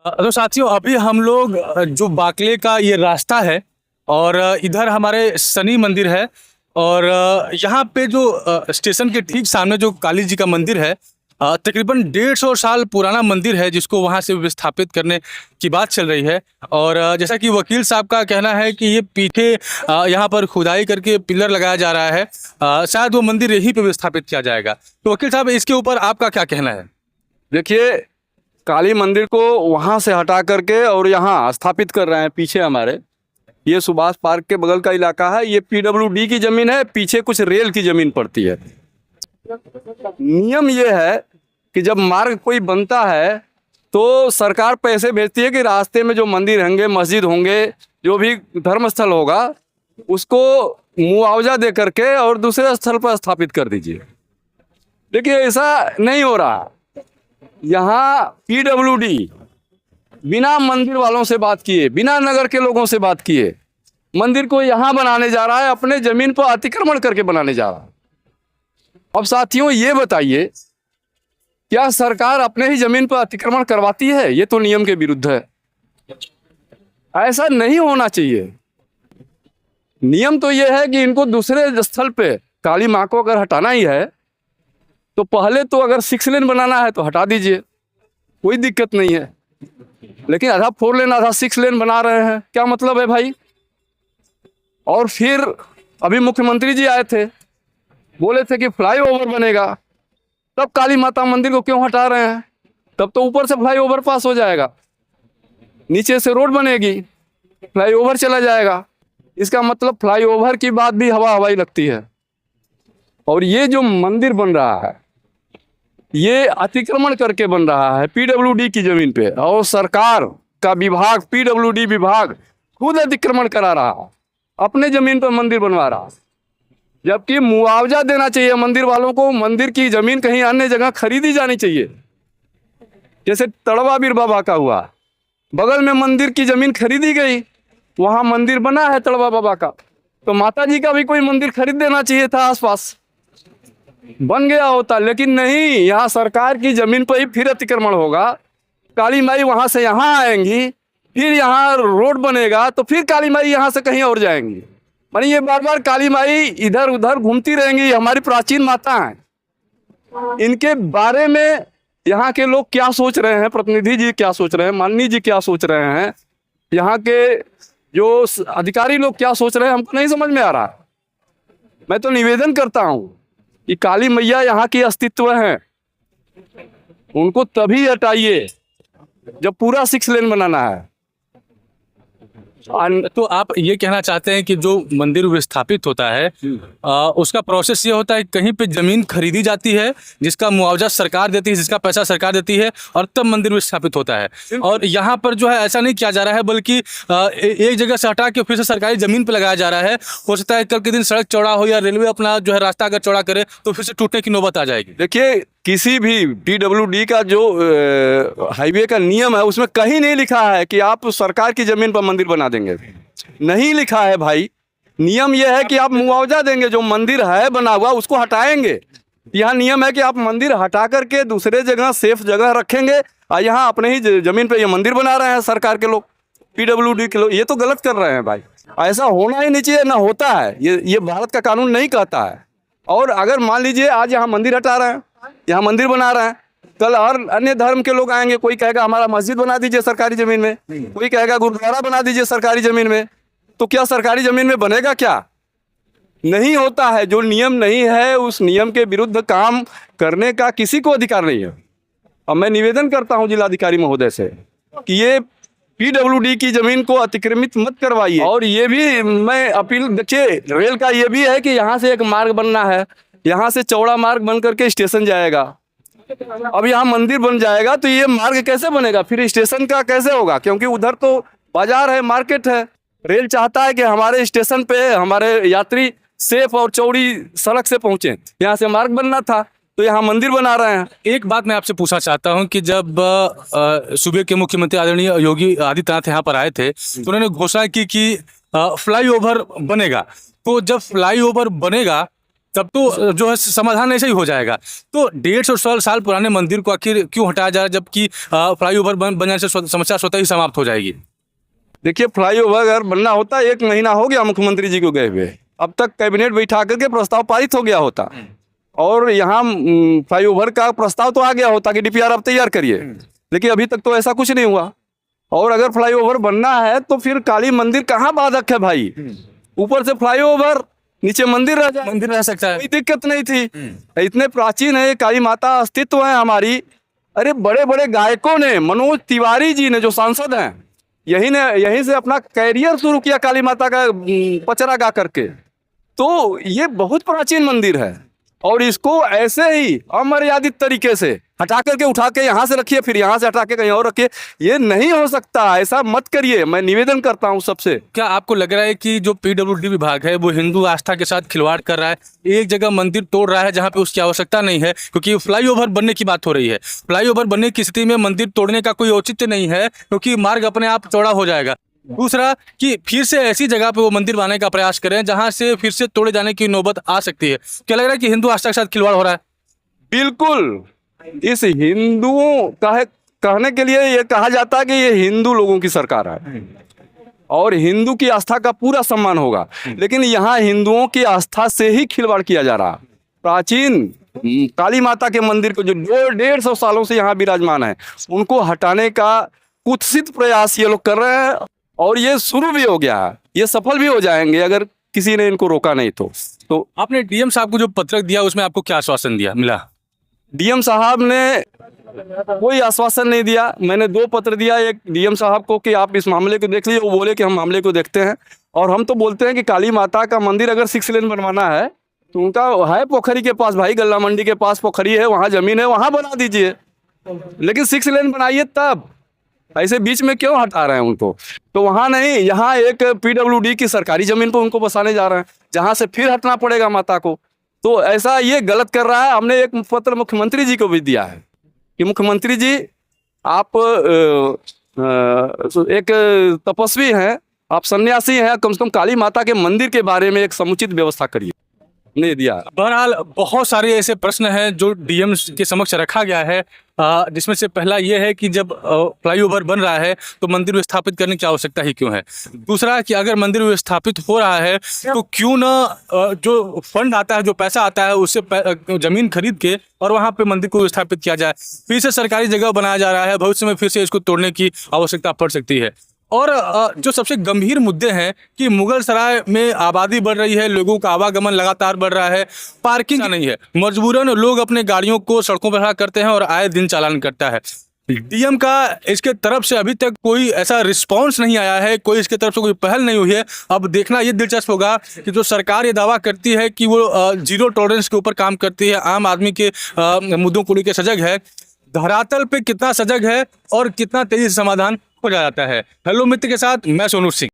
तो साथियों अभी हम लोग जो बाकले का ये रास्ता है और इधर हमारे शनि मंदिर है और यहाँ पे जो स्टेशन के ठीक सामने जो काली जी का मंदिर है, तकरीबन 150 साल पुराना मंदिर है जिसको वहाँ से विस्थापित करने की बात चल रही है। और जैसा कि वकील साहब का कहना है कि ये पीछे यहाँ पर खुदाई करके पिलर लगाया जा रहा है, शायद वो मंदिर यहीं पे विस्थापित किया जाएगा। तो वकील साहब इसके ऊपर आपका क्या कहना है? देखिए, काली मंदिर को वहाँ से हटा करके और यहाँ स्थापित कर रहे हैं पीछे हमारे। ये सुभाष पार्क के बगल का इलाका है। ये पीडब्ल्यूडी की ज़मीन है, पीछे कुछ रेल की ज़मीन पड़ती है। नियम ये है कि जब मार्ग कोई बनता है तो सरकार पैसे भेजती है कि रास्ते में जो मंदिर होंगे, मस्जिद होंगे, जो भी धर्मस्थल होगा उसको मुआवजा दे करके और दूसरे स्थल पर स्थापित कर दीजिए। देखिए, ऐसा नहीं हो रहा। यहाँ पीडब्ल्यूडी बिना मंदिर वालों से बात किए, बिना नगर के लोगों से बात किए मंदिर को यहाँ बनाने जा रहा है, अपने जमीन पर अतिक्रमण करके बनाने जा रहा है। अब साथियों ये बताइए, क्या सरकार अपने ही जमीन पर अतिक्रमण करवाती है? ये तो नियम के विरुद्ध है। ऐसा नहीं होना चाहिए। नियम तो ये है कि इनको दूसरे स्थल पे काली माँ को अगर हटाना ही है तो पहले तो अगर 6 लेन बनाना है तो हटा दीजिए, कोई दिक्कत नहीं है। लेकिन आधा 4 लेन आधा 6 लेन बना रहे हैं, क्या मतलब है भाई? और फिर अभी मुख्यमंत्री जी आए थे, बोले थे कि फ्लाईओवर बनेगा, तब काली माता मंदिर को क्यों हटा रहे हैं? तब तो ऊपर से फ्लाईओवर पास हो जाएगा, नीचे से रोड बनेगी, फ्लाईओवर चला जाएगा। इसका मतलब फ्लाईओवर की बात भी हवा हवाई लगती है। और ये जो मंदिर बन रहा है ये अतिक्रमण करके बन रहा है पीडब्ल्यूडी की जमीन पे, और सरकार का विभाग, पीडब्ल्यूडी विभाग खुद अतिक्रमण करा रहा है, अपने जमीन पर मंदिर बनवा रहा है। जबकि मुआवजा देना चाहिए मंदिर वालों को। मंदिर की जमीन कहीं अन्य जगह खरीदी जानी चाहिए। जैसे तड़वा बीर बाबा का हुआ, बगल में मंदिर की जमीन खरीदी गई, वहां मंदिर बना है तड़वा बाबा का, तो माता जी का भी कोई मंदिर खरीद देना चाहिए था, आसपास बन गया होता। लेकिन नहीं, यहाँ सरकार की जमीन पर ही फिर अतिक्रमण होगा। काली माई वहां से यहाँ आएंगी, फिर यहाँ रोड बनेगा, तो फिर काली माई यहाँ से कहीं और जाएंगी। मानी ये बार बार काली माई इधर उधर घूमती रहेंगी। हमारी प्राचीन माता हैं, इनके बारे में यहाँ के लोग क्या सोच रहे हैं, प्रतिनिधि जी क्या सोच रहे हैं, माननीय जी क्या सोच रहे हैं, यहाँ के जो अधिकारी लोग क्या सोच रहे हैं, हमको नहीं समझ में आ रहा। मैं तो निवेदन करता हूँ कि काली मैया यहाँ की अस्तित्व है, उनको तभी हटाइए जब पूरा 6 लेन बनाना है। तो आप ये कहना चाहते हैं कि जो मंदिर विस्थापित होता है उसका प्रोसेस ये होता है, कहीं पे जमीन खरीदी जाती है जिसका मुआवजा सरकार देती है, जिसका पैसा सरकार देती है, और तब मंदिर विस्थापित होता है। और यहाँ पर जो है ऐसा नहीं किया जा रहा है, बल्कि एक जगह से हटा के फिर से सरकारी जमीन पे लगाया जा रहा है। हो सकता है कल के दिन सड़क चौड़ा हो या रेलवे अपना जो है रास्ता अगर चौड़ा करे तो फिर से टूटने की नौबत आ जाएगी। देखिए, किसी भी पीडब्ल्यूडी का जो हाईवे का नियम है उसमें कहीं नहीं लिखा है कि आप सरकार की जमीन पर मंदिर बना देंगे, नहीं लिखा है भाई। नियम यह है कि आप मुआवजा देंगे, जो मंदिर है बना हुआ उसको हटाएंगे। यहाँ नियम है कि आप मंदिर हटा करके दूसरे जगह सेफ जगह रखेंगे, और यहाँ अपने ही जमीन पे ये मंदिर बना रहे हैं सरकार के लोग, पीडब्ल्यूडी के लोग। ये तो गलत कर रहे हैं भाई, ऐसा होना ही नहीं चाहिए, ना होता है। ये भारत का कानून नहीं कहता है। और अगर मान लीजिए आज यहाँ मंदिर हटा रहे हैं, यहाँ मंदिर बना रहे हैं, कल और अन्य धर्म के लोग आएंगे, कोई कहेगा हमारा मस्जिद बना दीजिए सरकारी जमीन में, कोई कहेगा गुरुद्वारा बना दीजिए सरकारी जमीन में, तो क्या सरकारी जमीन में बनेगा? क्या नहीं होता है। जो नियम नहीं है उस नियम के विरुद्ध काम करने का किसी को अधिकार नहीं है। अब मैं निवेदन करता हूँ जिलाधिकारी महोदय से कि ये पीडब्ल्यूडी की जमीन को अतिक्रमित मत करवाइए। और ये भी मैं अपील, देखिए रेल का ये भी है कि यहाँ से एक मार्ग बनना है, यहाँ से चौड़ा मार्ग बन करके स्टेशन जाएगा। अब यहाँ मंदिर बन जाएगा तो ये मार्ग कैसे बनेगा, फिर स्टेशन का कैसे होगा? क्योंकि उधर तो बाजार है, मार्केट है। रेल चाहता है कि हमारे स्टेशन पे हमारे यात्री सेफ और चौड़ी सड़क से पहुंचे। यहाँ से मार्ग बनना था तो यहाँ मंदिर बना रहे हैं। एक बात मैं आपसे पूछना चाहता हूँ कि जब सूबे के मुख्यमंत्री आदरणीय योगी आदित्यनाथ यहाँ पर आए थे तो उन्होंने घोषणा की कि फ्लाईओवर बनेगा। तो जब फ्लाईओवर बनेगा तब तो जो है समाधान ऐसे ही हो जाएगा। तो 150 साल पुराने मंदिर को आखिर क्यों हटाया जा रहा है, जबकि फ्लाईओवर बन जाने से समस्या स्वतः ही समाप्त हो जाएगी। देखिए, फ्लाईओवर अगर बनना होता 1 महीना हो गया मुख्यमंत्री जी को गए हुए, अब तक कैबिनेट बैठा करके प्रस्ताव पारित हो गया होता और यहाँ फ्लाईओवर का प्रस्ताव तो आ गया होता कि डीपीआर आप तैयार करिए, लेकिन अभी तक तो ऐसा कुछ नहीं हुआ। और अगर फ्लाईओवर बनना है तो फिर काली मंदिर कहाँ बाधक है भाई? ऊपर से फ्लाईओवर, नीचे मंदिर रह जाए, मंदिर रह सकता है, कोई दिक्कत नहीं थी। इतने प्राचीन है काली माता, अस्तित्व है हमारी। अरे बड़े बड़े गायकों ने, मनोज तिवारी जी ने जो सांसद हैं, यहीं से अपना कैरियर शुरू किया काली माता का पचरा गा करके। तो ये बहुत प्राचीन मंदिर है और इसको ऐसे ही अमर्यादित तरीके से हटा करके उठा के यहाँ से रखिए, फिर यहाँ से हटा के कहीं और रखिए, ये नहीं हो सकता। ऐसा मत करिए, मैं निवेदन करता हूँ सबसे। क्या आपको लग रहा है कि जो पीडब्ल्यूडी विभाग है वो हिंदू आस्था के साथ खिलवाड़ कर रहा है, एक जगह मंदिर तोड़ रहा है जहाँ पे उसकी आवश्यकता नहीं है? क्योंकि फ्लाईओवर बनने की बात हो रही है, फ्लाईओवर बनने की स्थिति में मंदिर तोड़ने का कोई औचित्य नहीं है, क्योंकि मार्ग अपने आप चौड़ा हो जाएगा। दूसरा कि फिर से ऐसी जगह पे वो मंदिर बनाने का प्रयास करें जहां से फिर से तोड़े जाने की नौबत आ सकती है। क्या लग रहा है कि हिंदू आस्था के साथ खिलवाड़ हो रहा है? बिल्कुल। इस हिंदुओं का कहने के लिए ये कहा जाता है कि ये हिंदू लोगों की सरकार है और हिंदू की आस्था का पूरा सम्मान होगा, लेकिन यहाँ हिंदुओं की आस्था से ही खिलवाड़ किया जा रहा है। प्राचीन काली माता के मंदिर को जो 150 सालों से यहाँ विराजमान है, उनको हटाने का कुत्सित प्रयास ये लोग कर रहे हैं और ये शुरू भी हो गया है, ये सफल भी हो जाएंगे अगर किसी ने इनको रोका नहीं तो। आपने डीएम साहब को जो पत्रक दिया उसमें आपको क्या आश्वासन मिला? डीएम साहब ने कोई आश्वासन नहीं दिया। मैंने 2 पत्र दिया, एक डीएम साहब को कि आप इस मामले को देख लीजिए, वो बोले कि हम मामले को देखते हैं। और हम तो बोलते हैं कि काली माता का मंदिर अगर 6 लेन बनवाना है तो उनका है पोखरी के पास भाई, गल्ला मंडी के पास पोखरी है, वहाँ जमीन है, वहाँ बना दीजिए, लेकिन 6 लेन बनाइए तब। ऐसे बीच में क्यों हटा रहे हैं उनको? तो वहाँ नहीं, यहाँ एक पीडब्ल्यूडी की सरकारी जमीन पर उनको बसाने जा रहे हैं, जहाँ से फिर हटना पड़ेगा माता को। तो ऐसा ये गलत कर रहा है। हमने एक पत्र मुख्यमंत्री जी को भी दिया है कि मुख्यमंत्री जी, आप एक तपस्वी हैं, आप सन्यासी हैं, कम से कम काली माता के मंदिर के बारे में एक समुचित व्यवस्था करिए। नहीं दिया। बहरहाल बहुत सारे ऐसे प्रश्न हैं जो डीएम के समक्ष रखा गया है, जिसमें से पहला ये है कि जब फ्लाईओवर बन रहा है तो मंदिर विस्थापित करने की आवश्यकता ही क्यों है? दूसरा कि अगर मंदिर विस्थापित हो रहा है तो क्यों न जो फंड आता है, जो पैसा आता है, उससे जमीन खरीद के और वहाँ पे मंदिर को विस्थापित किया जाए। फिर से सरकारी जगह बनाया जा रहा है, भविष्य में फिर से इसको तोड़ने की आवश्यकता पड़ सकती है। और जो सबसे गंभीर मुद्दे हैं कि मुगल सराय में आबादी बढ़ रही है, लोगों का आवागमन लगातार बढ़ रहा है, पार्किंग नहीं है, मजबूरन लोग अपने गाड़ियों को सड़कों पर खड़ा करते हैं और आए दिन चालान कटता है। डीएम का इसके तरफ से अभी तक कोई ऐसा रिस्पांस नहीं आया है, कोई इसके तरफ से कोई पहल नहीं हुई है। अब देखना ये दिलचस्प होगा कि जो सरकार ये दावा करती है कि वो जीरो टॉलरेंस के ऊपर काम करती है, आम आदमी के मुद्दों को लेकर सजग है, धरातल पे कितना सजग है और कितना तेजी से समाधान हो जाता है। हेलो मित्र के साथ मैं सोनू सिंह।